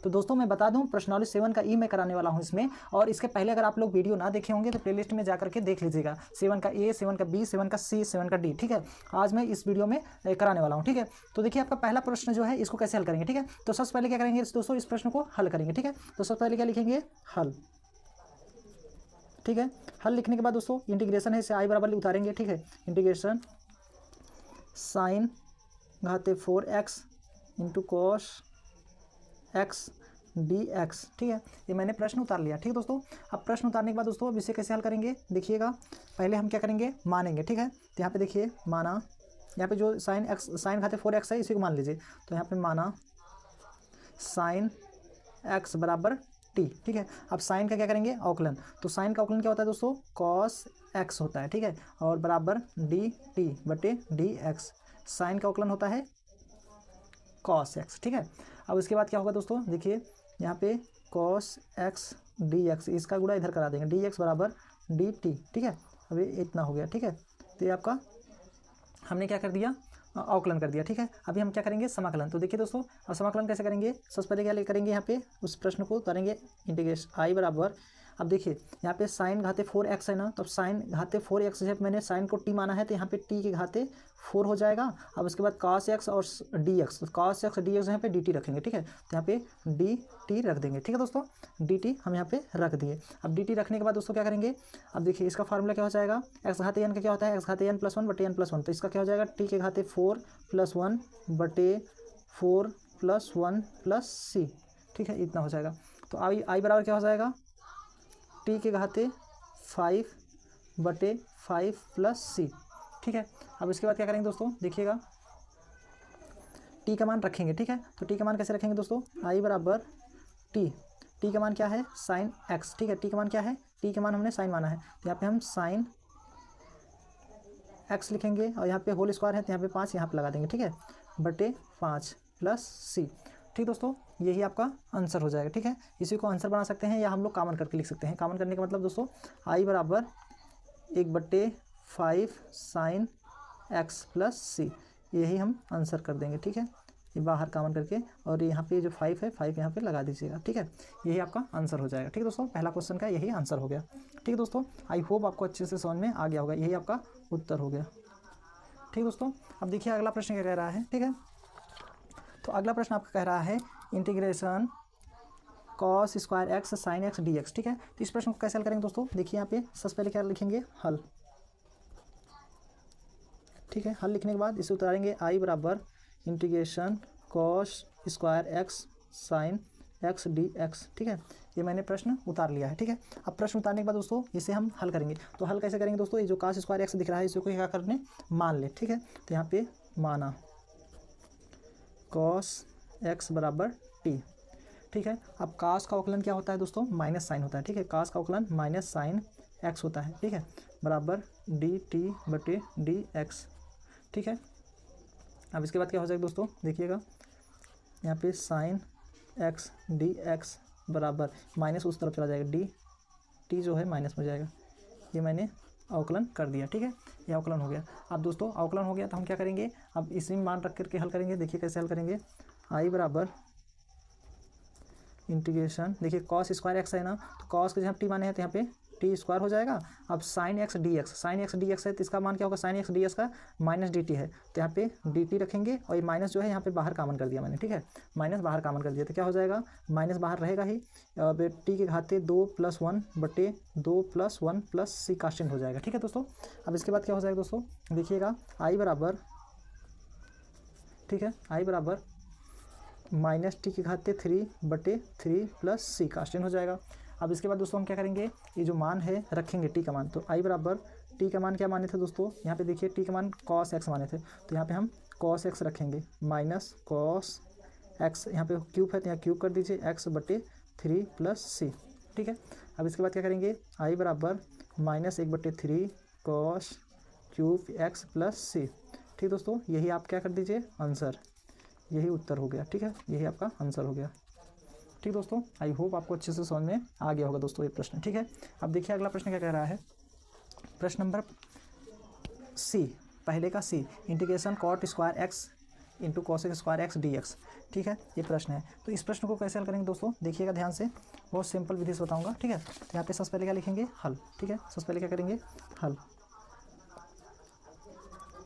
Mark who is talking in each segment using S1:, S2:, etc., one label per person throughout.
S1: तो दोस्तों मैं बता दूं प्रश्नावली 7 का ई मैं कराने वाला हूं इसमें, और इसके पहले अगर आप लोग वीडियो ना देखे होंगे तो प्लेलिस्ट में जाकर के देख लीजिएगा। 7 का ए, 7 का बी, 7 का सी, 7 का डी। ठीक है, आज मैं इस वीडियो में कराने वाला हूँ। ठीक है, तो देखिए आपका पहला प्रश्न जो है इसको कैसे हल करेंगे। ठीक है, तो सबसे पहले क्या करेंगे दोस्तों, इस प्रश्न को हल करेंगे। ठीक है, तो सबसे पहले क्या लिखेंगे, हल। ठीक है, हल लिखने के बाद दोस्तों इंटीग्रेशन है, इसे आई बराबर उतारेंगे। ठीक है, इंटीग्रेशन साइन घाते 4x into cos x dx। ठीक है, ये मैंने प्रश्न उतार लिया। ठीक है दोस्तों, अब प्रश्न उतारने के बाद दोस्तों अब इसे कैसे हल करेंगे देखिएगा। पहले हम क्या करेंगे, मानेंगे। ठीक है, तो यहाँ पे देखिए माना, यहाँ पे जो साइन घाते 4x है इसी को मान लीजिए। तो यहाँ पे माना साइन x बराबर t। ठीक है, अब साइन का क्या करेंगे, अवकलन। तो साइन का अवकलन क्या होता है दोस्तों, कॉस x होता है। ठीक है, और बराबर dt बटे dx। साइन का अवकलन होता है कॉस x। ठीक है, अब इसके बाद क्या होगा दोस्तों, देखिए यहाँ पे कॉस x dx, इसका गुणा इधर करा देंगे, dx बराबर dt। ठीक है, अब ये इतना हो गया। ठीक है, तो ये आपका हमने क्या कर दिया, अवकलन कर दिया। ठीक है, अभी हम क्या करेंगे, समाकलन। तो देखिए दोस्तों अब समाकलन कैसे करेंगे, सबसे पहले क्या करेंगे, यहाँ पे उस प्रश्न को उतारेंगे, इंटीग्रेशन आई बराबर, अब देखिए यहाँ पे साइन घाते 4x है ना, तो साइन घाते 4x जब मैंने साइन को t माना है तो यहाँ पे t के घाते 4 हो जाएगा। अब उसके बाद cos x और dx, तो cos x dx यहाँ पे dt रखेंगे। ठीक है, तो यहाँ पे dt रख देंगे। ठीक है दोस्तों, dt हम यहाँ पे रख दिए। अब dt रखने के बाद दोस्तों क्या करेंगे, अब देखिए इसका फार्मूला क्या हो जाएगा, x घाते n का क्या होता है, x घाते n प्लस 1 बटे n प्लस 1। तो इसका क्या हो जाएगा, t के घाते 4 प्लस 1 बटे 4 प्लस 1 प्लस c। ठीक है, इतना हो जाएगा। तो आई बराबर क्या हो जाएगा, t के घाते 5 बटे 5 प्लस c। ठीक है, अब इसके बाद क्या करेंगे दोस्तों, देखिएगा t का मान रखेंगे। ठीक है, तो t का मान कैसे रखेंगे दोस्तों, i बराबर t का मान क्या है, साइन x। ठीक है, t का मान क्या है, t का मान हमने साइन माना है, तो यहाँ पे हम साइन x लिखेंगे, और यहाँ पे होल स्क्वायर है तो यहाँ पे 5 यहाँ पे लगा देंगे। ठीक है, बटे 5 प्लस c। ठीक दोस्तों, यही आपका आंसर हो जाएगा। ठीक है, इसी को आंसर बना सकते हैं या हम लोग कॉमन करके लिख सकते हैं। कॉमन करने का मतलब दोस्तों आई बराबर 1/5 साइन x प्लस सी, यही हम आंसर कर देंगे। ठीक है, ये बाहर कॉमन करके, और यहाँ पे जो 5 है 5 यहाँ पे लगा दीजिएगा। ठीक है, यही आपका आंसर हो जाएगा। ठीक है दोस्तों, पहला क्वेश्चन का यही आंसर हो गया। ठीक है दोस्तों, आई होप आपको अच्छे से समझ में आ गया होगा, यही आपका उत्तर हो गया। ठीक दोस्तों, अब देखिए अगला प्रश्न क्या कह रहा है। ठीक है, तो अगला प्रश्न आपका कह रहा है integration cos square x sine x d x. ठीक है, तो इस प्रश्न को कैसे हल करेंगे दोस्तों, देखिए यहाँ पे सबसे पहले क्या लिखेंगे, हल। ठीक है, हल लिखने के बाद इसे उतारेंगे, आई बराबर integration cos square x sine x d x. ठीक है, ये मैंने प्रश्न उतार लिया है। ठीक है, अब प्रश्न उतारने के बाद दोस्तों इसे हम हल करेंगे। तो हल कैसे करेंगे दोस्तों, ये जो कॉस स्क्वायर एक्स दिख रहा है इसको क्या करने, मान ले। ठीक है, तो यहाँ पे माना कॉस एक्स बराबर टी। ठीक है, अब कास का अवकलन क्या होता है दोस्तों, माइनस साइन होता है। ठीक है, कास का अवकलन माइनस साइन एक्स होता है। ठीक है, बराबर डी टी बटे डी एक्स। ठीक है, अब इसके बाद क्या हो जाएगा दोस्तों, देखिएगा यहाँ पे साइन एक्स डी एक्स बराबर माइनस उस तरफ चला जाएगा, डी टी जो है माइनस हो जाएगा। ये मैंने अवकलन कर दिया। ठीक है, ये अवकलन हो गया। अब दोस्तों अवकलन हो गया तो हम क्या करेंगे, अब इसी में मान रख करके हल करेंगे। देखिए कैसे हल करेंगे, आई बराबर इंटीग्रेशन, देखिए कॉस स्क्वायर एक्स है ना, तो कॉस के जब टी माने हैं तो यहाँ पे टी स्क्वायर हो जाएगा। अब sine x d x, sine x d x है तो इसका मान क्या होगा, साइन एक्स डी एक्स का माइनस डी टी है, तो यहाँ पे डी टी रखेंगे, और ये माइनस जो है यहाँ पे बाहर कॉमन कर दिया मैंने। ठीक है, माइनस बाहर कॉमन कर दिया तो क्या हो जाएगा, माइनस बाहर रहेगा ही। अब टी के घाते 2 + 1 बटे 2 + 1 प्लस सी कांस्टेंट हो जाएगा। ठीक है दोस्तों, अब इसके बाद क्या हो जाएगा दोस्तों, देखिएगा आई बराबर, ठीक है, आई बराबर माइनस टी के घाते 3 बटे 3 प्लस सी कांस्टेंट हो जाएगा। अब इसके बाद दोस्तों हम क्या करेंगे, ये जो मान है रखेंगे टी का मान, तो आई बराबर टी का मान क्या माने थे दोस्तों, यहाँ पे देखिए टी का मान कॉस एक्स माने थे, तो यहाँ पे हम कॉस एक्स रखेंगे, माइनस कॉस एक्स, यहाँ पे क्यूब है तो यहाँ क्यूब कर दीजिए, एक्स बटे 3 प्लस सी। ठीक है, अब इसके बाद क्या करेंगे, आई बराबर -1/3 cos cube x plus c. ठीक दोस्तों, यही आप क्या कर दीजिए आंसर, यही उत्तर हो गया। ठीक है, यही आपका आंसर हो गया। ठीक दोस्तों, आई होप आपको अच्छे से समझ में आ गया होगा दोस्तों ये प्रश्न। ठीक है, अब देखिए अगला प्रश्न क्या कह रहा है, प्रश्न नंबर सी, पहले का C, integration cot square x into cosec square x d x. ठीक है, ये प्रश्न है। तो इस प्रश्न को कैसे हल करेंगे दोस्तों, देखिएगा ध्यान से, बहुत सिंपल विधि से बताऊंगा। ठीक है, तो यहाँ पे सबसे पहले क्या लिखेंगे, हल। ठीक है, सबसे पहले क्या करेंगे, हल।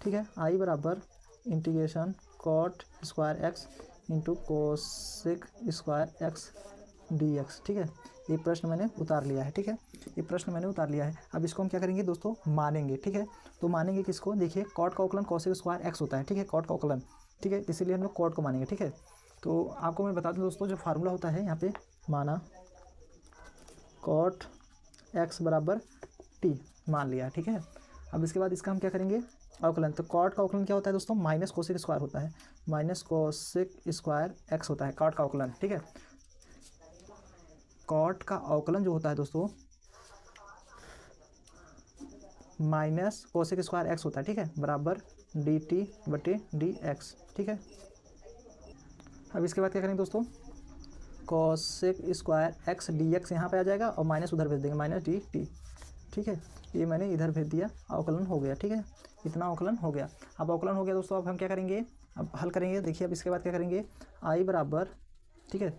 S1: ठीक है, आई बराबर integration cot square x into cosec square x d x. ठीक है, ये प्रश्न मैंने उतार लिया है। ठीक है, ये प्रश्न मैंने उतार लिया है। अब इसको हम क्या करेंगे दोस्तों, मानेंगे। ठीक है, तो मानेंगे किसको, देखिए कॉट का अवकलन कोसेक स्क्वायर एक्स होता है। ठीक है, कॉट का अवकलन। ठीक है, इसीलिए हम लोग कॉट को मानेंगे। ठीक है, तो आपको मैं बता दूं दोस्तों, जो फार्मूला होता है यहाँ पे, माना कॉट एक्स बराबर टी मान लिया। ठीक है, अब इसके बाद इसका हम क्या करेंगे, अवकलन। तो कॉट का अवकलन क्या होता है दोस्तों, माइनस कोसेक स्क्वायर होता है, माइनस कोसेक स्क्वायर एक्स होता है कॉट का अवकलन। ठीक है, कॉट का अवकलन जो होता है दोस्तों माइनस कोसेक स्क्वायर एक्स होता है। ठीक है, बराबर डी टी बटे डी एक्स। ठीक है, अब इसके बाद क्या करेंगे दोस्तों, cosec square x d x यहाँ पे आ जाएगा और माइनस उधर भेज देंगे, माइनस डी टी। ठीक है, ये मैंने इधर भेज दिया, अवकलन हो गया। ठीक है, इतना अवकलन हो गया। अब अवकलन हो गया दोस्तों, अब हम क्या करेंगे, अब हल करेंगे। देखिए अब इसके बाद क्या करेंगे, आई बराबर, ठीक है,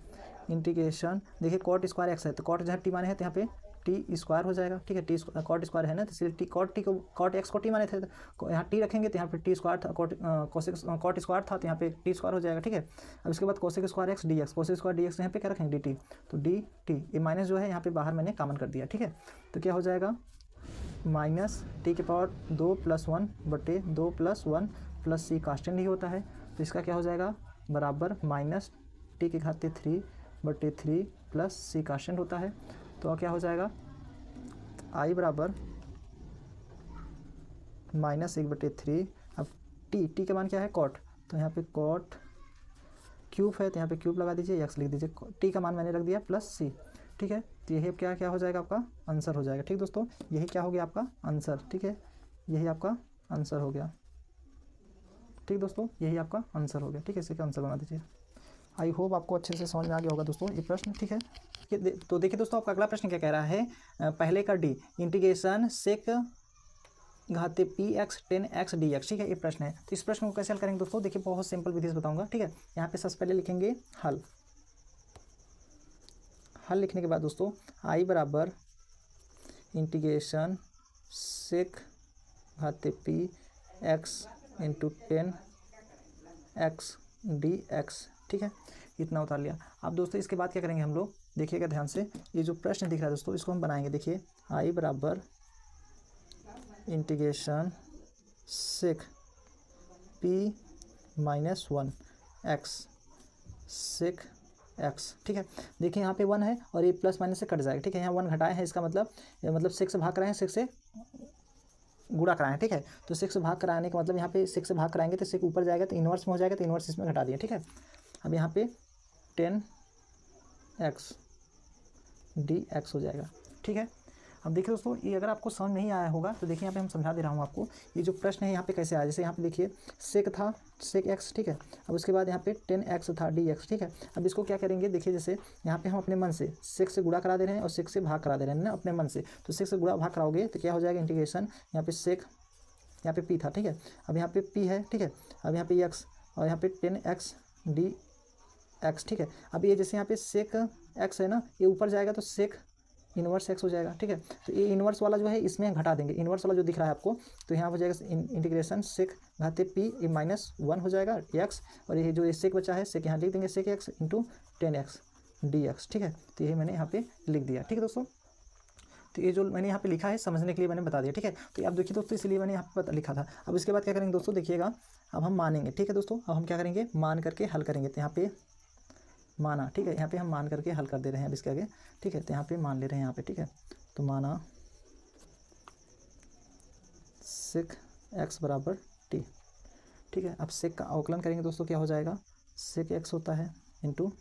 S1: इंटीग्रेशन, देखिए कॉट स्क्वायर एक्स है तो कॉट जहाँ टी माने हैं तो यहाँ पे टी स्क्वायर हो जाएगा। ठीक है, टी कॉट स्क्वायर है ना, तो इसलिए टी को कॉट एक्स को टी माने थे, तो यहाँ टी रखेंगे तो यहाँ पे टी स्क्वायर था, कॉट स्क्वायर था तो यहाँ पे टी स्क्वायर हो जाएगा। ठीक है, अब इसके बाद cosec square x d x, cosec square d x यहाँ पे क्या रखेंगे, डी टी, तो डी टी, ये माइनस जो है यहाँ पे बाहर मैंने कॉमन कर दिया। ठीक है, तो क्या हो जाएगा, माइनस टी के पावर 2 + 1 बटे 2 + 1 प्लस सी कांस्टेंट ही होता है, तो इसका क्या हो जाएगा, बराबर माइनस टी के घाते 3 बटे 3 प्लस सी कांस्टेंट होता है। तो क्या हो जाएगा, आई बराबर -1/3। अब टी का मान क्या है, कॉट, तो यहाँ पे कॉट क्यूब है तो यहाँ पे क्यूब लगा दीजिए, एक्स लिख दीजिए, टी का मान मैंने रख दिया प्लस सी। ठीक है, तो यही अब क्या हो जाएगा, आपका आंसर हो जाएगा। ठीक दोस्तों, यही क्या हो गया आपका आंसर। ठीक है, यही आपका आंसर हो गया। ठीक दोस्तों, यही आपका आंसर हो गया। ठीक है, इसी का आंसर बना दीजिए। आई होप आपको अच्छे से समझ में आ गया होगा दोस्तों ये प्रश्न। ठीक है, तो देखिए दोस्तों, आपका अगला प्रश्न क्या कह रहा है, पहले का डी इंटीग्रेशन सेक घाते p x 10x d x. ठीक है, ये प्रश्न है। तो इस प्रश्न को कैसे हल करेंगे दोस्तों, देखिए बहुत सिंपल विधि से बताऊंगा। ठीक है, यहाँ पे सबसे पहले लिखेंगे हल। हल लिखने के बाद दोस्तों आई बराबर इंटीग्रेशन सेक घाते p x into 10x d x. ठीक है, इतना उतार लिया। अब दोस्तों इसके बाद क्या करेंगे हम लोग, देखिएगा ध्यान से, ये जो प्रश्न दिख रहा है दोस्तों इसको हम बनाएंगे। देखिए आई बराबर integration sec p -1 x sec x. ठीक है, देखिए यहाँ पे 1 है और ये प्लस माइनस से कट जाएगा। ठीक है, यहाँ 1 घटाए हैं, इसका मतलब सेक से भाग कराएं हैं, सेक से गुणा कराएं। ठीक है, तो सेक से भाग कराने का मतलब यहाँ पे सेक से भाग कराएंगे तो सेक ऊपर जाएगा तो इन्वर्स में हो जाएगा, तो इन्वर्स इसमें घटा दिया। ठीक है, अब यहाँ पे 10x डी एक्स हो जाएगा। ठीक है, अब देखिए दोस्तों, ये अगर आपको समझ नहीं आया होगा तो देखिए यहाँ पे हम समझा दे रहा हूँ आपको, ये जो प्रश्न है यहाँ पे कैसे आया। जैसे यहाँ पे देखिए सेक था, सेक एक्स। ठीक है, अब उसके बाद यहाँ पे 10x था डी एक्स। ठीक है, अब इसको क्या करेंगे, देखिए जैसे यहाँ पे हम अपने मन से सेक से गुणा करा दे रहे हैं और सेक से भाग करा दे रहे हैं ना अपने मन से, तो सेक से गुणा भाग कराओगे तो क्या हो जाएगा, इंटीग्रेशन यहाँ पे सेक, यहाँ पे पी था। ठीक है, अब यहाँ पे पी है। ठीक है, अब यहाँ पे एक्स और यहाँ पे 10x डी एक्स। ठीक है, अब ये जैसे यहाँ पे सेक एक्स है ना, ये ऊपर जाएगा तो सेक इन्वर्स एक्स हो जाएगा। ठीक है, तो ये इन्वर्स वाला जो है इसमें घटा देंगे, इन्वर्स वाला जो दिख रहा है आपको, तो यहाँ हो जाएगा इंटीग्रेशन सेक घाते पी -1 हो जाएगा एक्स, और ये जो सेक बचा है सेक यहाँ लिख देंगे, sec x into 10x d x. ठीक है, तो ये मैंने यहाँ पे लिख दिया। ठीक है दोस्तों, तो ये जो मैंने यहाँ पे लिखा है समझने के लिए मैंने बता दिया। ठीक है, तो आप देखिए दोस्तों, इसलिए मैंने यहाँ पे लिखा था। अब इसके बाद क्या करेंगे दोस्तों, देखिएगा अब हम मानेंगे। ठीक है दोस्तों, अब हम क्या करेंगे, मान करके हल करेंगे। तो यहाँ पे माना, ठीक है, यहाँ पे हम मान करके हल कर दे रहे हैं अब इसके आगे। ठीक है, तो यहाँ पे मान ले रहे हैं यहाँ पे। ठीक है, तो माना सेक एक्स बराबर टी। ठीक है, अब सेक का अवकलन करेंगे दोस्तों, क्या हो जाएगा, सेक एक्स होता है इंटू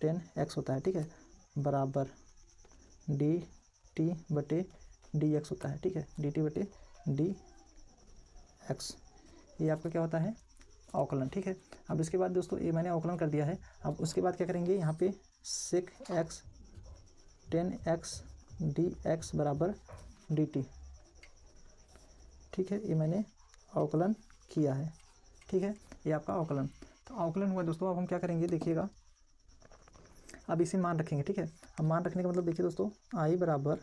S1: 10x होता है। ठीक है, बराबर डी टी बटे डी एक्स होता है। ठीक है, डी टी बटे डी एक्स, ये आपका क्या होता है, अवकलन। ठीक है, अब इसके बाद दोस्तों ये मैंने अवकलन कर दिया है। अब उसके बाद क्या करेंगे, यहाँ पे sec x 10x d x बराबर डी टी। ठीक है, ये मैंने अवकलन किया है। ठीक है, ये आपका अवकलन। तो अवकलन हुआ दोस्तों। अब हम क्या करेंगे देखिएगा, अब इसे मान रखेंगे, ठीक है। अब मान रखने का मतलब देखिए दोस्तों, आई बराबर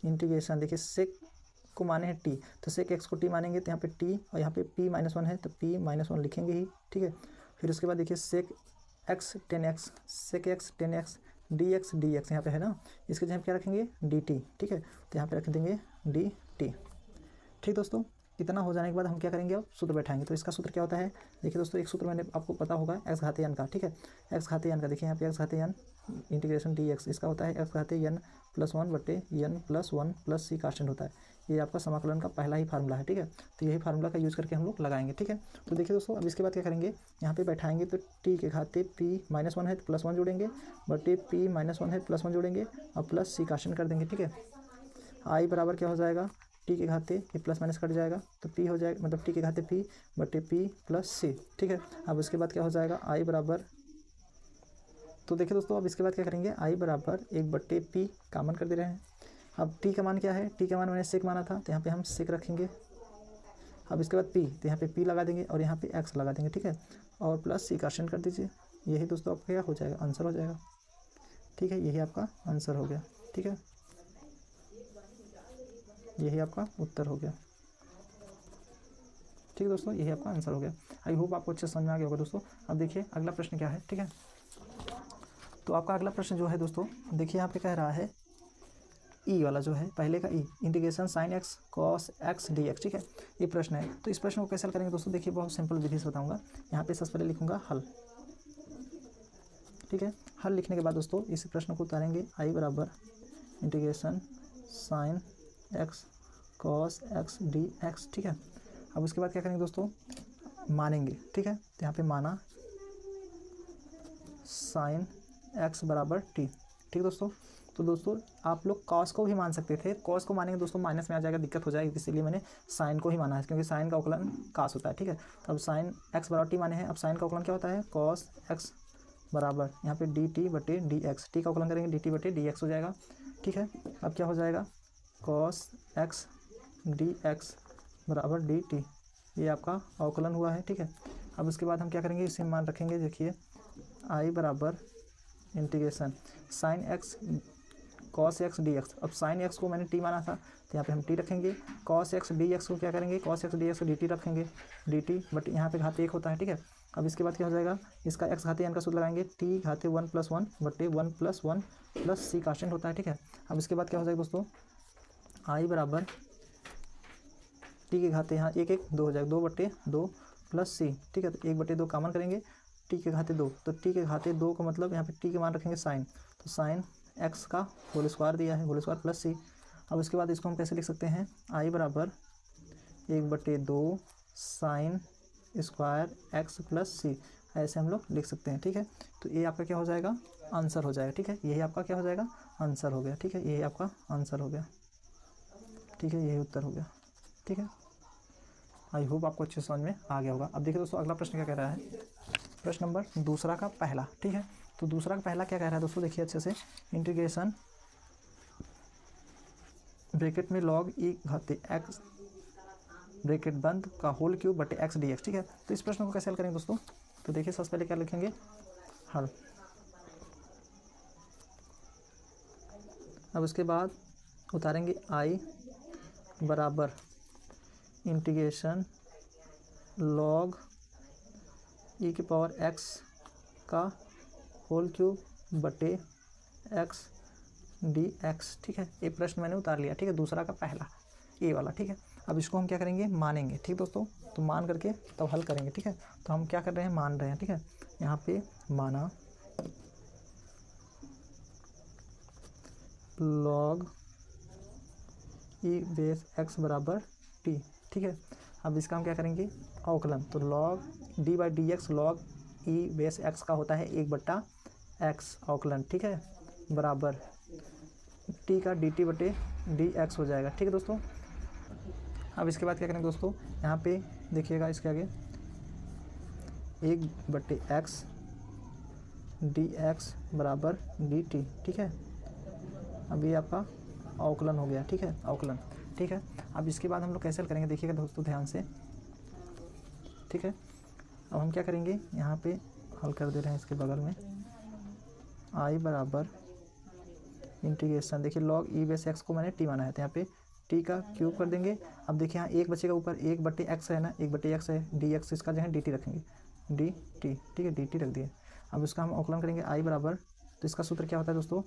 S1: इंटीग्रेशन, देखिए सेक को माने हैं टी, तो सेक एक्स को टी मानेंगे तो यहाँ पे टी और यहाँ पे पी माइनस वन है तो पी माइनस वन लिखेंगे ही, ठीक है। फिर उसके बाद देखिए sec x ten x, sec x ten x d x यहाँ पे है ना, इसके जगह क्या रखेंगे डी टी, ठीक है। तो यहाँ पे रख देंगे डी टी, ठीक दोस्तों। इतना हो जाने के बाद हम क्या करेंगे, अब सूत्र बैठाएंगे। तो इसका सूत्र क्या होता है, देखिए दोस्तों, एक सूत्र मैंने आपको पता होगा एक्स घाते एन का, ठीक है। एक्स घाते एन का देखिए यहाँ पे एक्स घाते एन इंटीग्रेशन डी एक्स, इसका होता है एक्स घाते एन प्लस वन बटे n plus one plus c constant होता है। ये आपका समाकलन का पहला ही फार्मूला है, ठीक है। तो यही फार्मूला का यूज़ करके हम लोग लगाएंगे, ठीक है। तो देखिए दोस्तों, अब इसके बाद क्या करेंगे, यहाँ पे बैठाएंगे तो टी के घाते पी माइनस वन है तो प्लस वन जोड़ेंगे, बटे पी माइनस वन है प्लस वन जोड़ेंगे और प्लस सी कांस्टेंट कर देंगे, ठीक है। आई बराबर क्या हो जाएगा, टी के घाते ये प्लस माइनस कट जाएगा तो पी हो जाएगा, मतलब टी के घाते पी बटे पी प्लस सी, ठीक है। अब उसके बाद क्या हो जाएगा, आई बराबर, तो देखिए दोस्तों, अब इसके बाद क्या करेंगे, आई बराबर एक बट्टे पी कॉमन कर दे रहे हैं। अब टी का मान क्या है, टी का मान मैंने सेक माना था तो यहाँ पे हम सेक रखेंगे। अब इसके बाद पी, तो यहाँ पे पी लगा देंगे और यहाँ पे एक्स लगा देंगे, ठीक है। और प्लस सी कांस्टेंट कर दीजिए। यही दोस्तों आपका क्या हो जाएगा, आंसर हो जाएगा, ठीक है। यही आपका आंसर हो गया, ठीक है। यही आपका उत्तर हो गया, ठीक है दोस्तों। यही आपका आंसर हो गया। आई होप आपको अच्छे समझ में आ गया होगा दोस्तों। अब देखिए अगला प्रश्न क्या है, ठीक है। तो आपका अगला प्रश्न जो है दोस्तों, देखिए यहाँ पे कह रहा है ई वाला जो है, पहले का e integration sine x cos x d x, ठीक है। ये प्रश्न है। तो इस प्रश्न को कैसे हल करेंगे दोस्तों, देखिए बहुत सिंपल विधि से बताऊंगा। यहाँ पे सबसे पहले लिखूंगा हल, ठीक है। हल लिखने के बाद दोस्तों इस प्रश्न को उतारेंगे, आई बराबर integration sine x cos x d x, ठीक है। अब उसके बाद क्या करेंगे दोस्तों, मानेंगे, ठीक है। तो यहाँ पे माना साइन एक्स बराबर टी, ठीक दोस्तों। तो दोस्तों आप लोग कॉस को भी मान सकते थे, कॉस को मानेंगे दोस्तों माइनस में आ जाएगा, दिक्कत हो जाएगी, इसीलिए मैंने साइन को ही माना है, क्योंकि साइन का अवकलन कॉस होता है, ठीक है। तो अब साइन एक्स बराबर टी माने हैं। अब साइन का अवकलन क्या होता है, कॉस एक्स बराबर यहाँ पे डी टी बटे डी एक्स, टी का अवकलन करेंगे डी टी बटे डी एक्स हो जाएगा, ठीक है। अब क्या हो जाएगा, कॉस एक्स डी एक्स बराबर डी टी, ये आपका अवकलन हुआ है, ठीक है। अब उसके बाद हम क्या करेंगे, इसे मान रखेंगे, देखिए आई बराबर integration sine x cos x d x. अब साइन एक्स को मैंने टी माना था तो यहाँ पे हम टी रखेंगे, कॉस एक्स डी एक्स को क्या करेंगे, कॉस एक्स डी एक्स को डी टी रखेंगे, डी टी बट यहाँ पे घाते एक होता है, ठीक है। अब इसके बाद क्या हो जाएगा, इसका एक्स घाते एन का सूत्र लगाएंगे, टी घाते वन प्लस वन बटे वन प्लस सी कांस्टेंट होता है, ठीक है। अब इसके बाद क्या हो जाएगा दोस्तों, आई बराबर टी के घाते यहाँ एक एक दो हो जाएगा, दो बटे दो प्लस सी, ठीक है। तो एक बटे दो कॉमन करेंगे, टी के घाते दो, तो टी के घाते दो का मतलब यहाँ पे टी के मान रखेंगे साइन, तो साइन एक्स का होल स्क्वायर दिया है, होल स्क्वायर प्लस सी। अब उसके बाद इसको हम कैसे लिख सकते हैं, आई बराबर एक बटे दो साइन स्क्वायर एक्स प्लस सी, ऐसे हम लोग लिख सकते हैं, ठीक है। तो ये आपका क्या हो जाएगा, आंसर हो जाएगा, ठीक है। यही आपका क्या हो जाएगा, आंसर हो गया, ठीक है। यही आपका आंसर हो गया, ठीक है। यही उत्तर हो गया, ठीक है। आई होप आपको अच्छे समझ में आ गया होगा। अब देखिए दोस्तों अगला प्रश्न क्या कह रहा है, प्रश्न नंबर दूसरा का पहला, ठीक है। तो दूसरा का पहला क्या कह रहा है दोस्तों, देखिए अच्छे से, इंटीग्रेशन ब्रैकेट में लॉग ई घाते एक्स ब्रैकेट बंद का होल क्यूब बटे एक्स डी एक्स, ठीक है। तो इस प्रश्न को कैसे हल करेंगे दोस्तों, तो देखिए सबसे पहले क्या लिखेंगे, हल। अब उसके बाद उतारेंगे आई बराबर इंटीग्रेशन लॉग ई की पावर एक्स का होल क्यूब बटे एक्स डी एक्स, ठीक है। ये प्रश्न मैंने उतार लिया, ठीक है, दूसरा का पहला ए वाला, ठीक है। अब इसको हम क्या करेंगे, मानेंगे, ठीक दोस्तों। तो मान करके तब हल करेंगे, ठीक है। तो हम क्या कर रहे हैं, मान रहे हैं, ठीक है। यहाँ पे माना लॉग ई बेस एक्स बराबर टी, ठीक है। अब इसका हम क्या करेंगे, अवकलन, तो log D by D x log E base x का होता है एक बट्टा एक्स अवकलन, ठीक है, बराबर टी का डी टी बटे डी एक्स हो जाएगा, ठीक है दोस्तों। अब इसके बाद क्या करेंगे दोस्तों, यहाँ पे देखिएगा इसके आगे एक बटे एक्स डी एक्स बराबर डी टी, ठीक है। अब ये आपका अवकलन हो गया, ठीक है, अवकलन, ठीक है। अब इसके बाद हम लोग कैसे हल करेंगे, देखिएगा दोस्तों ध्यान से, ठीक है। अब हम क्या करेंगे, यहाँ पे हल कर दे रहे हैं इसके बगल में, आई बराबर इंटीग्रेशन, देखिए लॉग ई बेस एक्स को मैंने टी माना है, तो यहाँ पे टी का क्यूब कर देंगे। अब देखिए यहाँ एक बचेगा ऊपर, 1/x है ना, 1/x है, डी एक्स, इसका जो है डी टी रखेंगे, डी टी, ठीक है, डी टी रख दिए। अब इसका हम अवकलन करेंगे आई बराबर, तो इसका सूत्र क्या होता है दोस्तों,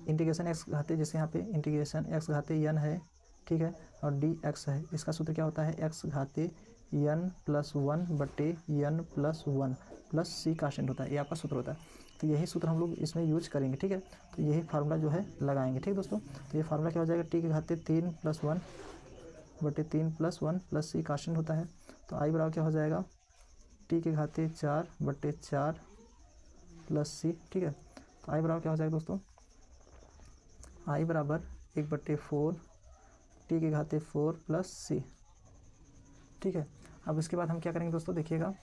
S1: इंटीग्रेशन एक्स घाते, जैसे यहाँ पे इंटीग्रेशन एक्स घाते एन है, ठीक है, और डी एक्स है, इसका सूत्र क्या होता है, एक्स घाते n plus 1/n plus 1 plus c constant होता है, ये आपका सूत्र होता है। तो यही सूत्र हम लोग इसमें यूज करेंगे, ठीक है, तो यही फार्मूला जो है लगाएंगे, ठीक है दोस्तों। तो ये फार्मूला क्या हो जाएगा, टी के घाते 3 + 1/3 + 1 प्लस सी कांस्टेंट होता है, तो आई बराबर क्या हो जाएगा, टी के घाते 4/4 प्लस सी, ठीक है। तो आई बराबर क्या हो जाएगा दोस्तों, आई बराबर 1/4 टी के घाते 4 प्लस सी, ठीक है। अब इसके बाद हम क्या करेंगे दोस्तों, देखिएगा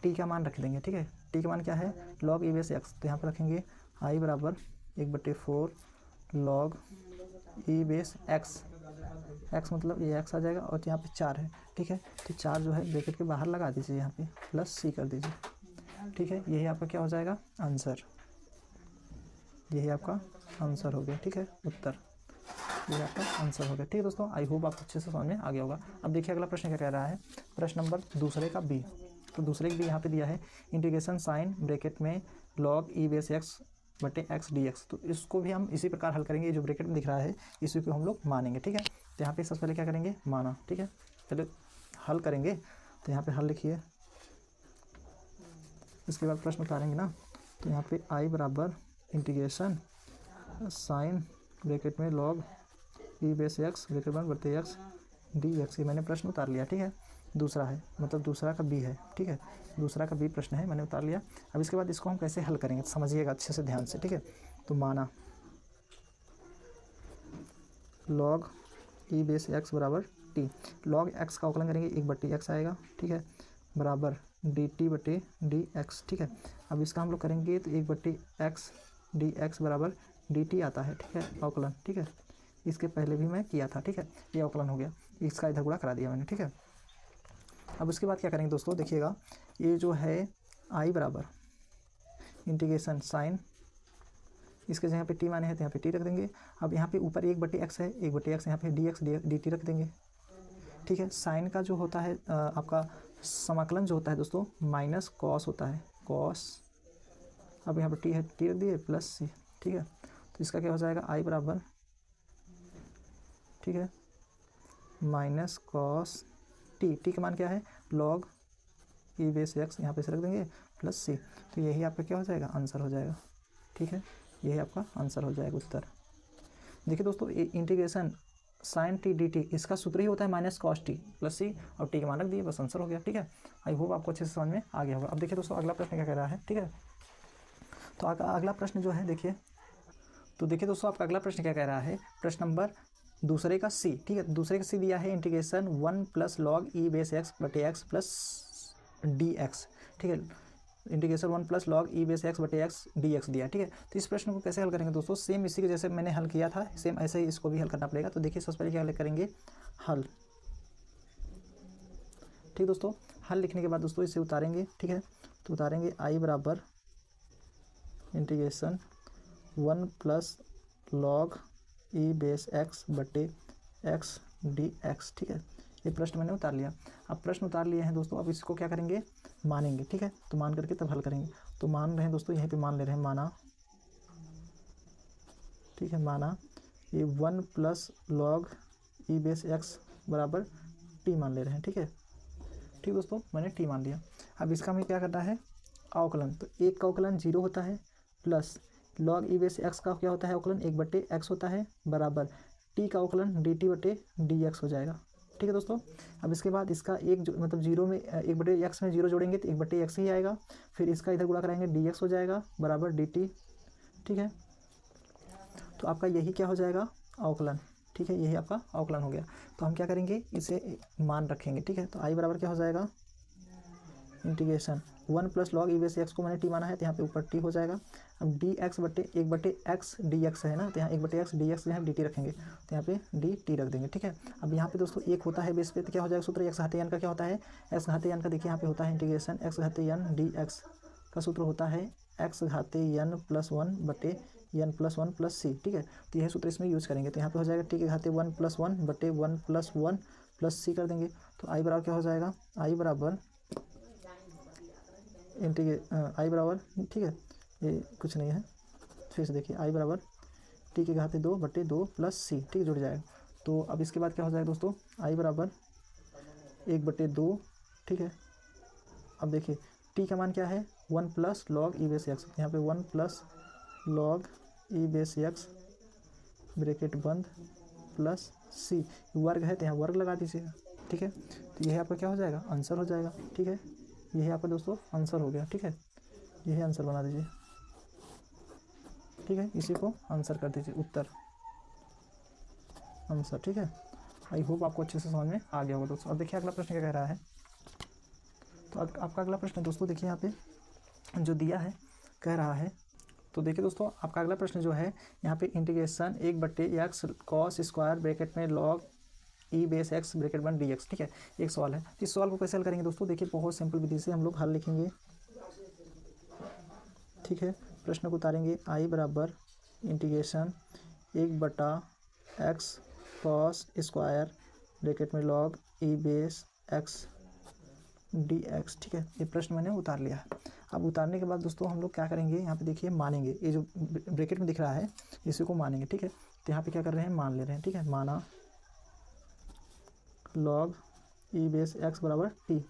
S1: टी का मान रख देंगे, ठीक है, टी का मान क्या है, लॉग ई बेस एक्स, तो यहाँ पर रखेंगे आई बराबर 1/4 लॉग ई बेस एक्स, एक्स मतलब ये एक्स आ जाएगा, और यहाँ पे 4 है, ठीक है, तो 4 जो है ब्रैकेट के बाहर लगा दीजिए, यहाँ पे प्लस सी कर दीजिए, ठीक है, यही आपका क्या हो जाएगा आंसर, यही आपका आंसर हो गया, ठीक है, उत्तर, ये आपका आंसर हो गया, ठीक है दोस्तों। आई होप आपको अच्छे से समझ में आ गया होगा। अब देखिए अगला प्रश्न क्या कह रहा है, प्रश्न नंबर दूसरे का बी, तो दूसरे का बी यहाँ पे दिया है, इंटीग्रेशन साइन ब्रैकेट में लॉग ई बेस x/x dx, तो इसको भी हम इसी प्रकार हल करेंगे, ये जो ब्रैकेट में दिख रहा है इसी को हम लोग मानेंगे, ठीक है। तो यहाँ पे सबसे पहले क्या करेंगे, माना, ठीक है, पहले हल करेंगे, तो यहाँ पे हल लिखिए, इसके बाद प्रश्न उतारेंगे ना, तो यहाँ पे आई बराबर इंटीग्रेशन साइन ब्रैकेट में लॉग ई बेस x/x dx, ये मैंने प्रश्न उतार लिया, ठीक है, दूसरा है, मतलब दूसरा का बी है, ठीक है, दूसरा का बी प्रश्न है, मैंने उतार लिया। अब इसके बाद इसको हम कैसे हल करेंगे, समझिएगा अच्छे से ध्यान से, ठीक है। तो माना लॉग ई बेस x बराबर टी, लॉग x का अवकलन करेंगे 1/x आएगा, ठीक है, बराबर dt/dx, ठीक है। अब इसका हम लोग करेंगे तो 1/x dx बराबर dt आता है, ठीक है, अवकलन, ठीक है, इसके पहले भी मैं किया था, ठीक है, ये अवकलन हो गया, इसका इधर गुणा करा दिया मैंने, ठीक है। अब उसके बाद क्या करेंगे दोस्तों, देखिएगा ये जो है आई बराबर इंटीग्रेशन साइन, इसके जगह पे टी माने हैं तो यहाँ पे टी रख देंगे। अब यहाँ पे ऊपर 1/x है, 1/x यहाँ पे dx dt रख देंगे, ठीक है। साइन का जो होता है आपका समाकलन जो होता है दोस्तों माइनस कॉस होता है, कॉस, अब यहाँ पर टी है, टी रख दिए प्लस सी, ठीक है। तो इसका क्या हो जाएगा, आई बराबर, ठीक है, माइनस कॉस टी, टी का मान क्या है, लॉग ई बेस एक्स, यहाँ पे से रख देंगे प्लस सी, तो यही आपका क्या हो जाएगा, आंसर हो जाएगा, ठीक है, यही आपका आंसर हो जाएगा, उत्तर। देखिए दोस्तों integration sine t d t, इसका सूत्र ही होता है minus cos t plus c, और टी का मान रख दिए, बस आंसर हो गया, ठीक है। आई होप आपको अच्छे से समझ में आ गया होगा। अब देखिए दोस्तों अगला प्रश्न क्या कह रहा है, ठीक है, तो अगला प्रश्न जो है देखिए, तो देखिए दोस्तों आपका अगला प्रश्न क्या कह रहा है, प्रश्न नंबर दूसरे का सी, ठीक है, दूसरे का सी दिया है इंटीग्रेशन 1 + log ई बेस x/x प्लस dx, ठीक है, इंटीग्रेशन 1 + log ई बेस x/x dx दिया, ठीक है। तो इस प्रश्न को कैसे हल करेंगे दोस्तों, सेम इसी के जैसे मैंने हल किया था, सेम ऐसे ही इसको भी हल करना पड़ेगा। तो देखिए सबसे पहले क्या करेंगे, हल, ठीक दोस्तों, हल लिखने के बाद दोस्तों इसे उतारेंगे, ठीक है, तो उतारेंगे आई बराबर इंटीग्रेशन 1 + log ई बेस x/x dx, ठीक है, ये प्रश्न मैंने उतार लिया। अब प्रश्न उतार लिए हैं दोस्तों, अब इसको क्या करेंगे, मानेंगे, ठीक है, तो मान करके तब हल करेंगे। तो मान रहे हैं दोस्तों, यहीं पे मान ले रहे हैं, माना, ठीक है, माना ये 1 + log ई बेस x बराबर टी मान ले रहे हैं, ठीक है, ठीक दोस्तों, मैंने टी मान लिया। अब इसका हमें क्या करना है, अवकलन, तो एक का अवकलन 0 होता है, प्लस लॉग ई बेस एक्स का क्या होता है अवकलन 1/x होता है, बराबर टी का अवकलन dt/dx हो जाएगा, ठीक है दोस्तों। अब इसके बाद इसका एक जो मतलब 0 में 1/x में 0 जोड़ेंगे तो 1/x ही आएगा, फिर इसका इधर गुणा कराएंगे dx हो जाएगा बराबर dt, ठीक है। तो आपका यही क्या हो जाएगा, अवकलन, ठीक है, यही आपका अवकलन हो गया। तो हम क्या करेंगे, इसे मान रखेंगे, ठीक है। तो आई बराबर क्या हो जाएगा, इंटीग्रेशन वन प्लस लॉग ई बेस एक्स को मैंने टी माना है, तो यहाँ पे ऊपर टी हो जाएगा। अब डी एक्स बटे एक बटे एक्स डी एक्स है ना, तो यहाँ एक बटे एक्स डी एक्स यहाँ डी टी रखेंगे, तो यहाँ पे डी टी रख देंगे, ठीक है। अब यहाँ पे दोस्तों एक होता है बेस पे, तो क्या हो जाएगा सूत्र, एक्स घाते एन का क्या होता है, एक्स घाते एन का देखिए यहाँ पे होता है इंटीग्रेशन एक्स घाते एन डी एक्स का सूत्र होता है एक्स घाते एन प्लस वन बटे n plus one plus c, ठीक है। तो यह सूत्र इसमें यूज़ करेंगे, तो यहाँ पे हो जाएगा टी के घाते वन प्लस वन बटे वन प्लस सी कर देंगे। तो आई बराबर क्या हो जाएगा, आई बराबर आई बराबर, ठीक है, ये कुछ नहीं है, फिर से देखिए आई बराबर टी के घाते दो बटे दो प्लस सी, ठीक है, जुड़ जाएगा। तो अब इसके बाद क्या हो जाएगा दोस्तों, आई बराबर एक बटे दो, ठीक है। अब देखिए टी का मान क्या है, वन प्लस लॉग ई बेस एक्स, यहाँ पे वन प्लस लॉग ई बेस एक्स ब्रैकेट बंद प्लस सी, वर्ग है तो यहाँ वर्ग लगा दीजिएगा, ठीक है। तो यह आपका क्या हो जाएगा, आंसर हो जाएगा, ठीक है। यही आपका दोस्तों आंसर हो गया, ठीक है। यही आंसर बना दीजिए, ठीक है, इसी को आंसर कर दीजिए, उत्तर आंसर, ठीक है। आई होप आपको अच्छे से समझ में आ गया होगा दोस्तों। अब देखिए अगला प्रश्न क्या कह रहा है, तो आपका अगला प्रश्न दोस्तों देखिए यहाँ पे जो दिया है कह रहा है, तो देखिए दोस्तों आपका अगला प्रश्न जो है यहाँ पे इंटीग्रेशन एक बटे एक्स कॉस स्क्वायर ब्रैकेट में लॉग ई बेस एक्स ब्रैकेट बन डी एक्स, ठीक है, एक सवाल है। इस सवाल को कैसे हल करेंगे दोस्तों, देखिए बहुत सिंपल विधि से हम लोग हल लिखेंगे, ठीक है। प्रश्न को उतारेंगे, आई बराबर इंटीग्रेशन एक बटा एक्स कॉस स्क्वायर ब्रैकेट में लॉग ई बेस एक्स डी एक्स, ठीक है। ये प्रश्न मैंने उतार लिया है। अब उतारने के बाद दोस्तों हम लोग क्या करेंगे, यहाँ पे देखिए मानेंगे, ये जो ब्रैकेट में दिख रहा है इसी को मानेंगे, ठीक है। तो यहाँ पे क्या कर रहे हैं, मान ले रहे हैं, ठीक है, माना लॉग ई बेस एक्स बराबर टी।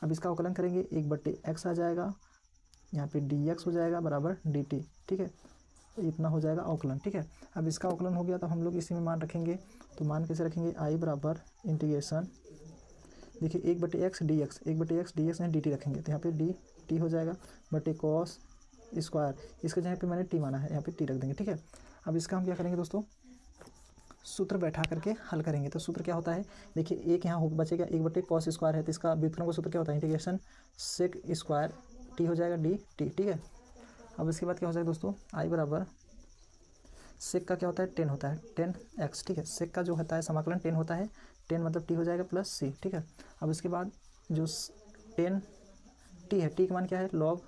S1: अब इसका अवकलन करेंगे, एक बट्टे एक्स आ जाएगा, यहाँ पे डी एक्स हो जाएगा बराबर डी टी, ठीक है। तो इतना हो जाएगा अवकलन, ठीक है। अब इसका अवकलन हो गया तो हम लोग इसी में मान रखेंगे, तो मान कैसे रखेंगे, आई बराबर इंटीग्रेशन देखिए एक बटे एक्स डी एक्स, एक बटे x d x d T रखेंगे, तो यहाँ पे डी टी हो जाएगा बटे कॉस स्क्वायर, इसके जगह पे मैंने टी माना है, यहाँ पे टी रख देंगे, ठीक है। अब इसका हम क्या करेंगे दोस्तों, सूत्र बैठा करके हल करेंगे। तो सूत्र क्या होता है, देखिए एक यहाँ हो बचेगा, एक बटे कॉस स्क्वायर है, तो इसका व्युत्क्रम का सूत्र क्या होता है, इंटीग्रेशन सेक स्क्वायर टी हो जाएगा डी टी, ठीक है। अब इसके बाद क्या हो जाएगा दोस्तों, आई बराबर सेक का क्या होता है, 10 होता है, 10x, ठीक है। सेक का जो होता है समाकलन 10 होता है, 10 मतलब टी हो जाएगा प्लस सी, ठीक है। अब इसके बाद जो 10 टी है, टी का मान क्या है, लॉग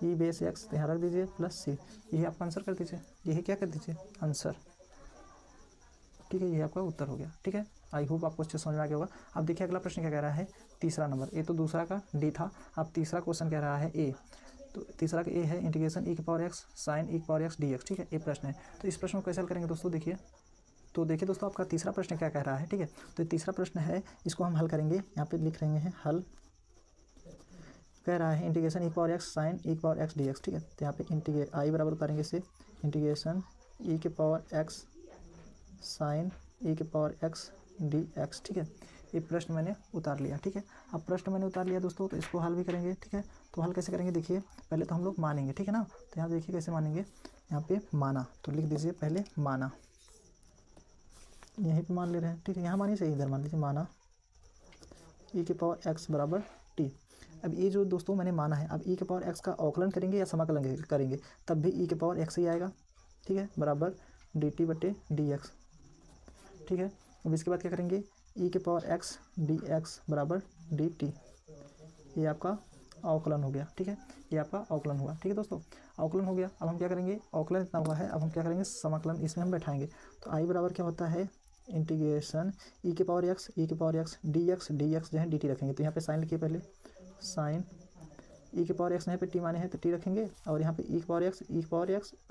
S1: ई बेस एक्स, तो यहाँ रख दीजिए प्लस सी, यही आपका आंसर कर दीजिए, यही क्या कर दीजिए आंसर, ठीक है। ये आपका उत्तर हो गया, ठीक है। आई होप आपको अच्छे समझ में आ गया होगा। अब देखिए अगला प्रश्न क्या कह रहा है, तीसरा नंबर, ये तो दूसरा का डी था, अब तीसरा क्वेश्चन कह रहा है ए, तो तीसरा का ए है इंटीग्रेशन ई की पावर एक्स साइन ई की पावर एक्स डी एक्स, ठीक है, ये प्रश्न है। तो इस प्रश्न को कैसे हल करेंगे दोस्तों, देखिए तो देखिए दोस्तों आपका तीसरा प्रश्न क्या कह रहा है, ठीक है। तो तीसरा प्रश्न है, इसको हम हल करेंगे, यहाँ पे लिख रहे हैं हल, कह रहा है इंटीग्रेशन ई की पावर एक्स साइन ई की पावर एक्स डी एक्स, ठीक है। तो यहाँ पे आई बराबर उतारेंगे इसे, इंटीग्रेशन ई की पावर एक्स साइन ई की पावर एक्स डी एक्स, ठीक है। ये प्रश्न मैंने उतार लिया, ठीक है। अब प्रश्न मैंने उतार लिया दोस्तों, तो इसको हल भी करेंगे, ठीक है। तो हल कैसे करेंगे, देखिए पहले तो हम लोग मानेंगे, ठीक है ना। तो यहाँ देखिए कैसे मानेंगे, यहाँ पे माना, तो लिख दीजिए पहले माना, यहीं पे मान ले रहे हैं, ठीक है, यहाँ मानिए सही, इधर मान लीजिए, माना ई के पावर एक्स बराबर टी। अब ये जो दोस्तों मैंने माना है, अब ई के पावर एक्स का अवकलन करेंगे या समाकलन करेंगे, तब भी ई के पावर एक्स ही आएगा, ठीक है, बराबर डी टी बटे डी एक्स, ठीक है। अब इसके बाद क्या करेंगे, ई के पावर एक्स डी एक्स बराबर डी टी, ये आपका अवकलन हो गया, ठीक है, ये आपका अवकलन हुआ, ठीक है दोस्तों, अवकलन हो गया। अब हम क्या करेंगे, अवकलन इतना हुआ है, अब हम क्या करेंगे, समाकलन इसमें हम बैठाएंगे। तो आई बराबर क्या होता है, इंटीग्रेशन ई के पावर एक्स डी एक्स जो है डी टी रखेंगे, तो यहाँ पे साइन लिखिए पहले, साइन ई के पावर एक्स यहाँ पे टी माने हैं तो टी रखेंगे, और यहाँ पे ई के power x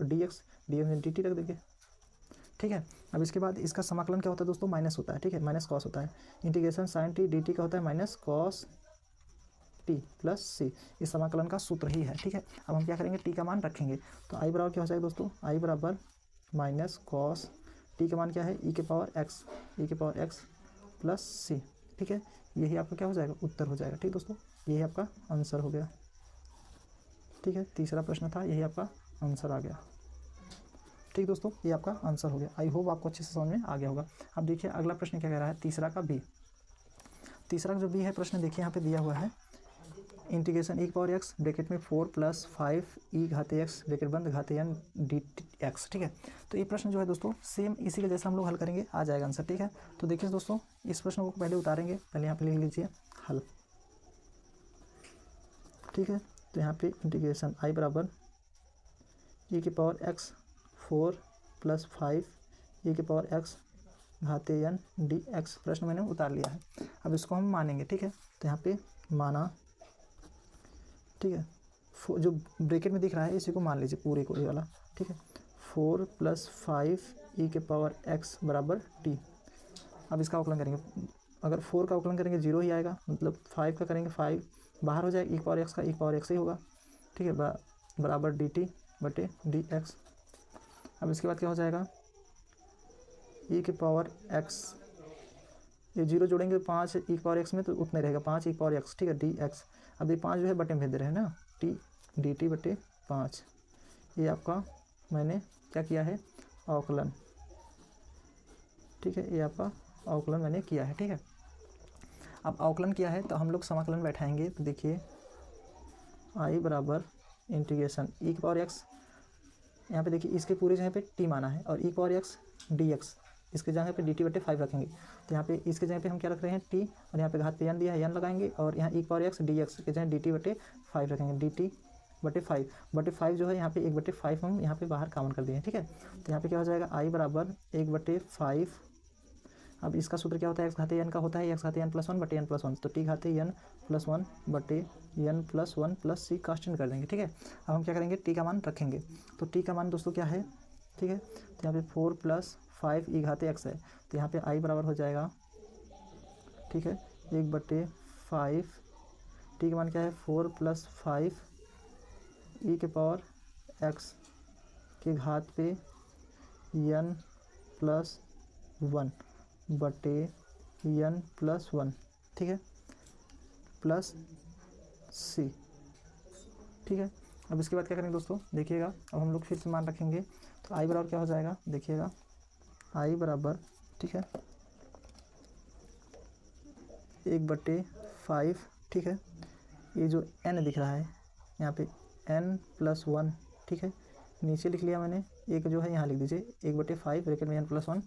S1: d x d t रख देंगे, ठीक है। अब इसके बाद इसका समाकलन क्या होता है दोस्तों, माइनस होता है, ठीक है, माइनस कॉस होता है, integration sine t d t का होता है minus cos t plus c, इस समाकलन का सूत्र ही है, ठीक है। अब हम क्या करेंगे, टी का मान रखेंगे, तो आई बराबर क्या हो जाएगा दोस्तों, आई बराबर माइनस कॉस टी का मान क्या है, ई के पावर एक्स प्लस सी, ठीक है। यही आपका क्या हो जाएगा, उत्तर हो जाएगा, ठीक दोस्तों, यही आपका आंसर हो गया, ठीक है। तीसरा प्रश्न था, यही आपका आंसर आ गया, ठीक दोस्तों, ये आपका आंसर हो गया। आई होप आपको अच्छे से समझ में आ गया होगा। अब देखिए अगला प्रश्न क्या कह रहा है, तीसरा का बी, तीसरा जो बी है प्रश्न देखिए यहाँ पे दिया हुआ है, इंटीग्रेशन ई की पावर एक्स ब्रैकेट में 4 + 5 ई घाते एक्स ब्रैकेट बंद घाते एन डी एक्स, ठीक है। तो ये प्रश्न जो है दोस्तों सेम इसी के जैसा हम लोग हल करेंगे, आ जाएगा आंसर, ठीक है। तो देखिए दोस्तों इस प्रश्न को पहले उतारेंगे, पहले यहाँ पे लिख लीजिए हल, ठीक है। तो यहाँ पे इंटीग्रेशन आई बराबर ई की पावर एक्स 4 + 5 ई की पावर एक्स घाते एन डी एक्स, प्रश्न मैंने उतार लिया है। अब इसको हम मानेंगे, ठीक है। तो यहाँ पे माना, ठीक है। जो ब्रैकेट में दिख रहा है इसी को मान लीजिए पूरे को, ये वाला, ठीक है। 4 + 5 ई के पावर एक्स बराबर टी। अब इसका अवकलन करेंगे, अगर 4 का अवकलन करेंगे 0 ही आएगा, मतलब 5 का करेंगे 5 बाहर हो जाएगा, ई पावर एक्स का ई पावर एक्स ही होगा, ठीक है, बराबर डी टी बटे डी एक्स। अब इसके बाद क्या हो जाएगा, ई के पावर एक्स, ये 0 जोड़ेंगे 5 ई की पावर एक्स में तो उतने रहेगा 5 ई की पावर एक्स, ठीक है, डी एक्स। अब ये 5 जो है बटे में भेज दे रहे हैं ना, टी डी टी बटे 5, ये आपका मैंने क्या किया है, अवकलन, ठीक है, ये आपका अवकलन मैंने किया है, ठीक है। अब अवकलन किया है तो हम लोग समाकलन बैठाएंगे, तो देखिए आई बराबर इंटीग्रेशन ई की पावर एक्स, यहाँ पे देखिए इसके पूरे जगह पे टी माना है, और ई की पावर एक्स डी एक्स, इसके जगह पे डी टी बटे 5 रखेंगे। तो यहाँ पे इसके जगह पे हम क्या रख रहे हैं टी, और यहाँ पे घात पे एन दिया है, एन लगाएंगे, और यहाँ ई की पावर एक्स डी एक्स के जगह डी टी बटे 5 रखेंगे, डी टी बटे 5 जो है यहाँ पे 1/5 हम यहाँ पे बाहर कॉमन कर दिए हैं, ठीक है। तो यहाँ पे क्या हो जाएगा, आई बराबर 1/5। अब इसका सूत्र क्या होता है, एक्स घाते एन का होता है एक्स घाते एन + 1 बटे एन + 1, तो टी घाते एन + 1 बटे एन + 1 + सी कांस्टेंट कर देंगे, ठीक है। अब हम क्या करेंगे, टी का मान रखेंगे, तो टी का मान दोस्तों क्या है, ठीक है। तो यहाँ पे 4 + 5 ई घाते एक्स है, तो यहाँ पे आई बराबर हो जाएगा, ठीक है, 1/5, टी का मान क्या है 4 + 5 ई के पावर एक्स के घात पे एन + 1 बटे एन + 1, ठीक है, प्लस सी, ठीक है। अब इसके बाद क्या करेंगे दोस्तों, देखिएगा, अब हम लोग फिर से मान रखेंगे, तो आई बराबर क्या हो जाएगा, देखिएगा आई बराबर, ठीक है, 1/5, ठीक है। ये जो n दिख रहा है यहाँ पे n + 1, ठीक है, नीचे लिख लिया मैंने, एक जो है यहाँ लिख दीजिए 1/5 ब्रैकेट में n + 1।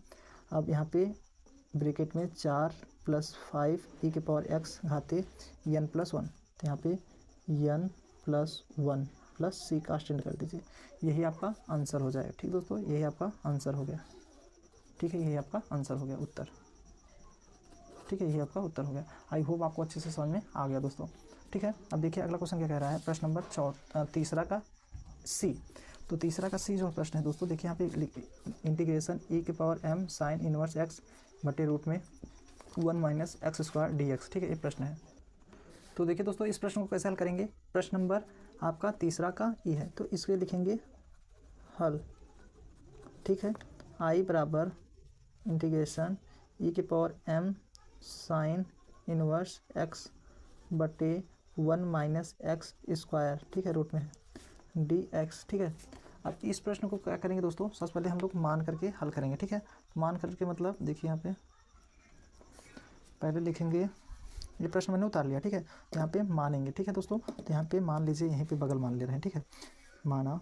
S1: अब यहाँ पे ब्रैकेट में 4 + 5 ई के पावर एक्स घाते n + 1, तो यहाँ पे n + 1 + सी कांस्टेंट कर दीजिए, यही आपका आंसर हो जाएगा, ठीक दोस्तों, यही आपका आंसर हो गया, ठीक है, यही आपका आंसर हो गया, उत्तर, ठीक है, यही आपका उत्तर हो गया। आई होप आपको अच्छे से समझ में आ गया दोस्तों, ठीक है। अब देखिए अगला क्वेश्चन क्या कह रहा है, प्रश्न नंबर तीसरा का सी। तो तीसरा का सी जो प्रश्न है दोस्तों, देखिए यहाँ पे इंटीग्रेशन ई के power m sin inverse x बटे रूट में 1 - x² dx, ठीक है, ये प्रश्न है। तो देखिए दोस्तों इस प्रश्न को कैसे हल करेंगे, प्रश्न नंबर आपका तीसरा का ई है, तो इसके लिखेंगे हल, ठीक है। आई बराबर इंटीग्रेशन ई के power m sin inverse x बटे 1 - x², ठीक है, रूट में dx, ठीक है। अब इस प्रश्न को क्या करेंगे दोस्तों, सबसे पहले हम लोग मान करके हल करेंगे, ठीक है। मान करके मतलब देखिए यहाँ पे पहले लिखेंगे, ये प्रश्न मैंने उतार लिया, ठीक है, तो यहाँ पे मानेंगे, ठीक है दोस्तों। तो यहाँ पे मान लीजिए, यहीं पे बगल मान ले रहे हैं, ठीक है, माना,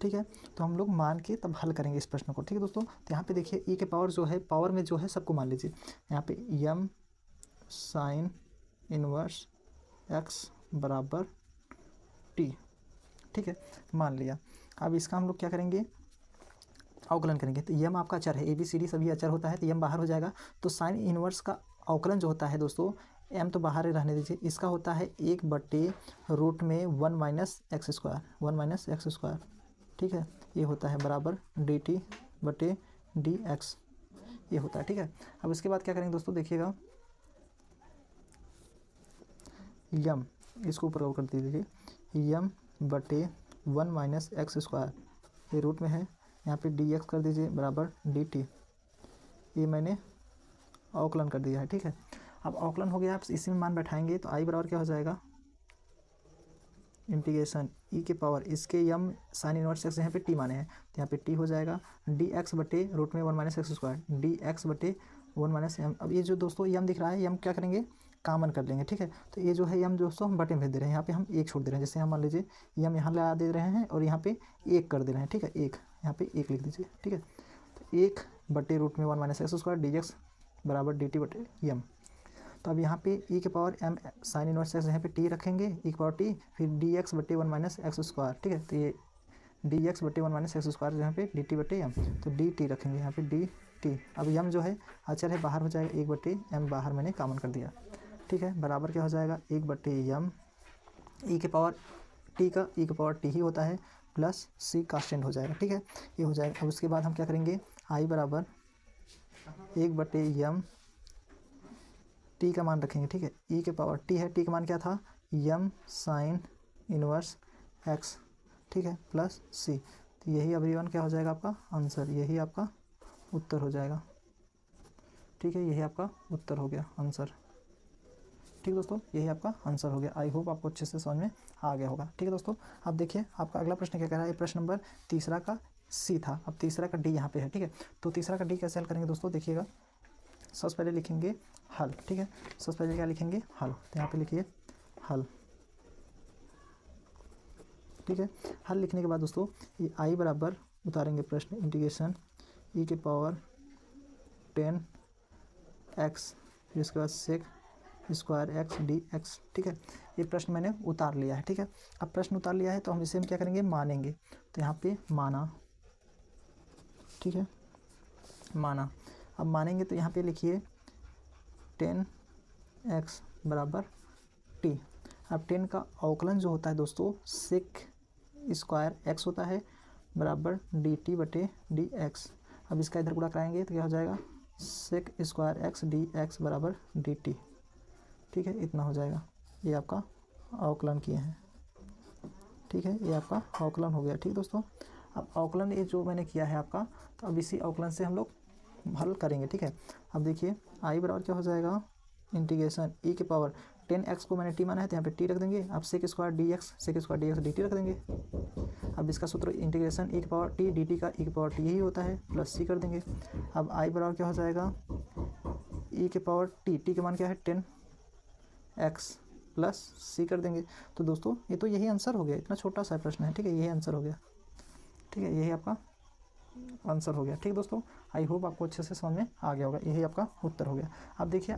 S1: ठीक है। तो हम लोग मान के तब हल करेंगे इस प्रश्न को, ठीक है दोस्तों। तो यहाँ पे देखिए ई के पावर जो है, पावर में जो है सबको मान लीजिए, यहाँ पे m sin इनवर्स एक्स बराबर टी, ठीक है, मान लिया। अब इसका हम लोग क्या करेंगे, अवकलन करेंगे। तो यम आपका अचर है, ABCD सभी अचर होता है, तो यम बाहर हो जाएगा। तो साइन इनवर्स का अवकलन जो होता है दोस्तों, m तो बाहर ही रहने दीजिए, इसका होता है 1/रूट में 1 - x², 1 - x², ठीक है, ये होता है बराबर dt बटे dx, ये होता है, ठीक है। अब इसके बाद क्या करेंगे दोस्तों, देखिएगा यम, इसको ऊपर कर दीजिए, यम बटे 1 - x², ये रूट में है, यहाँ पे dx कर दीजिए बराबर dt, ये मैंने अवकलन कर दिया है, ठीक है। अब अवकलन हो गया, आप इसी में मान बैठाएंगे, तो आई बराबर क्या हो जाएगा, इंटीग्रेशन ई के पावर इसके यम साइन इनवर्स एक्स, यहाँ पे टी माने हैं, तो यहाँ पे टी हो जाएगा dx बटे रूट में 1 - x², dx बटे 1 - m। अब ये जो दोस्तों यम दिख रहा है, यम क्या करेंगे, कॉमन कर लेंगे, ठीक है। तो ये जो है यम दोस्तों हम बटे में भेज दे रहे हैं, यहाँ पे हम एक छोड़ दे रहे हैं। जैसे हम मान लीजिए यम यहाँ लगा दे रहे हैं और यहाँ पे एक कर दे रहे हैं, ठीक है। एक यहाँ पे एक लिख दीजिए, ठीक है। तो एक बटे रूट में 1 minus x square d x बराबर डी टी बटे यम। तो अब यहाँ पे ई के power m sine inverse x यहाँ पे टी रखेंगे, ई के पावर टी, फिर डी एक्स बटे 1 माइनस एक्स स्क्वायर, ठीक है। तो ये डी एक्स बटे 1 माइनस एक्स स्क्वायर यहाँ पे डी टी बटे एम, तो डी टी रखेंगे यहाँ पे डी टी। अब यम जो है अचर है, बाहर हो जाएगा, एक बटे एम बाहर मैंने कॉमन कर दिया, ठीक है। बराबर क्या हो जाएगा, एक बटे यम ई के पावर टी का ई के पावर टी ही होता है प्लस सी कांस्टेंट हो जाएगा, ठीक है। ये हो जाएगा। अब उसके बाद हम क्या करेंगे, आई बराबर एक बटे यम टी का मान रखेंगे, ठीक है। ई के पावर टी है, टी का मान क्या था, यम साइन इनवर्स एक्स, ठीक है, प्लस सी। तो यही एवरीवन क्या हो जाएगा आपका आंसर, यही आपका उत्तर हो जाएगा, ठीक है। यही आपका उत्तर हो गया आंसर, ठीक दोस्तों, यही आपका आंसर हो गया। आई होप आपको अच्छे से समझ में आ गया होगा, ठीक है दोस्तों। अब देखिए आपका अगला प्रश्न क्या कह रहा है, प्रश्न नंबर तीसरा का सी था, अब तीसरा का डी यहाँ पे है, ठीक है। तो तीसरा का डी कैसे हल करेंगे दोस्तों, देखिएगा। सबसे पहले लिखेंगे हल, ठीक है। सबसे पहले क्या लिखेंगे, हल। तो यहाँ पे लिखिए हल, ठीक है। हल लिखने के बाद दोस्तों ये आई बराबर उतारेंगे प्रश्न, इंटीग्रेशन ई के पावर 10 एक्स, फिर उसके बाद sec square x d x, ठीक है। ये प्रश्न मैंने उतार लिया है, ठीक है। अब प्रश्न उतार लिया है तो हम इसे हम क्या करेंगे, मानेंगे। तो यहाँ पे माना, ठीक है, माना। अब मानेंगे तो यहाँ पे लिखिए 10 एक्स बराबर टी। अब 10 का अवकलन जो होता है दोस्तों सेक स्क्वायर एक्स होता है बराबर डी टी बटे डी एक्स। अब इसका इधर गुणा कराएंगे तो क्या हो जाएगा, sec square x d x बराबर डी टी, ठीक है। इतना हो जाएगा, ये आपका अवकलन किए हैं, ठीक है। ये आपका अवकलन हो गया, ठीक दोस्तों। अब अवकलन ये जो मैंने किया है आपका, तो अब इसी अवकलन से हम लोग हल करेंगे, ठीक है। अब देखिए आई बराबर क्या हो जाएगा, इंटीग्रेशन ई के पावर 10 एक्स को मैंने टी माना है तो यहाँ पे टी रख देंगे। अब sec square d x, sec square d x d t रख देंगे। अब इसका सूत्र इंटीग्रेशन ई के पावर टी डी टी का ई के पावर टी ही होता है प्लस सी कर देंगे। अब आई बराबर क्या हो जाएगा, ई के पावर टी, टी का मान क्या है 10 एक्स प्लस सी कर देंगे। तो दोस्तों ये तो यही आंसर हो गया, इतना छोटा सा प्रश्न है, ठीक है। यही आंसर हो गया, ठीक है। यही आपका आंसर हो गया, ठीक दोस्तों। आई होप आपको अच्छे से समझ में आ गया होगा, यही आपका उत्तर हो गया। अब देखिए